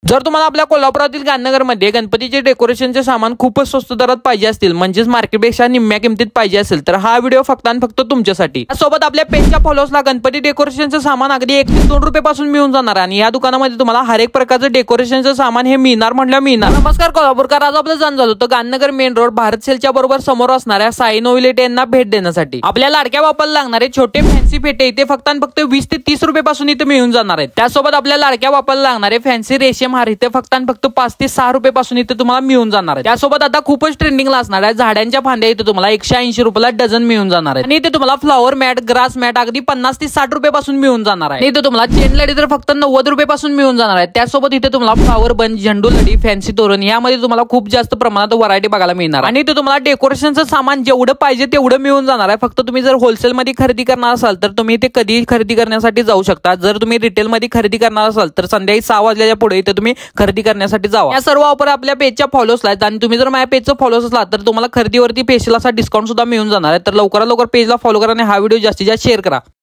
जर तुम्हाला आपल्या कोल्हापुरातील गांधीनगरमध्ये गणपतीचे डेकोरेशनचे सामान खूपच स्वस्त दरात पाहिजे असतील, म्हणजेच मार्केटपेक्षा निम्म्या किमतीत पाहिजे असेल, तर हा व्हिडिओ फक्त आणि फक्त तुमच्यासाठी। सोबत आपल्या पेजच्या फॉलोअर्सला गणपती डेकोरेशनचे सामान अगदी 1 ते 2 रुपयापासून मिळून जाणार आणि या दुकानामध्ये तुम्हाला हर एक प्रकारचं डेकोरेशनचं सामान हे मिळणार म्हटलं मिळणार। नमस्कार कोल्हापूरकर, आज आपलं जाण झालं होतं गांधीनगर मेन रोड भारत सेलच्या बरोबर समोर असणाऱ्या साई नोव्हिलिटी यांना भेट देण्यासाठी। आपल्या लाडक्या बाप्पाला लागणारे छोटे फॅन्सी फेटे इथे फक्त आणि फक्त 20 ते 30 रुपयापासून इथे मिळून जाणार आहेत। त्यासोबत आपल्या लाडक्या बाप्पाला लागणारे फॅन्सी रेशम हार इथे फक्त आणि फक्त 5 ते 6 रुपयापासून इथे तुम्हाला मिळून जाणार आहे। त्यासोबत आता खूपच ट्रेंडिंगला असणाऱ्या झाडांच्या फांद्या इथे तुम्हाला 180 रुपयाला डझन मिळून जाणार आहे आणि इथे तुम्हाला फ्लॉवर मॅट, ग्रास मॅट अगदी 50 ते 60 रुपयापासून मिळून जाणार आहे। इथे तुम्हाला चेन लडी तर फक्त 90 रुपयापासून मिळून जाणार आहे। त्यासोबत इथे तुम्हाला फ्लॉवर बंच, झेंडू लडी, फॅन्सी तोरण यामध्ये तुम्हाला खूप जास्त प्रमाणात व्हरायटी बघायला मिळणार आणि इथे तुम्हाला डेकोरेशनचं सामान जेवढं पाहिजे तेवढं मिळून जाणार आहे। फक्त तुम्ही जर होलसेल मध्ये खरेदी करणार असाल तर तुम्ही इथे कधी खरेदी करण्यासाठी जाऊ शकता। जर तुम्ही रिटेल मध्ये खरेदी करणार असाल तर संध्याकाळी 6 वाजल्याच्या पुढे इथे तुम्ही खरेदी करण्यासाठी जावा। या सर्व ऑफर आपल्या पेजच्या फॉलोअर्सला आहेत आणि तुम्ही जर माझ्या पेजचं फॉलोअर्स असला तर तुम्हाला खरेदीवरती स्पेशल असा डिस्काउंट सुद्धा मिळून जाणार आहे। तर लवकरात लवकर पेजला फॉलो करा आणि हा व्हिडिओ जास्तीत जास्त शेअर करा।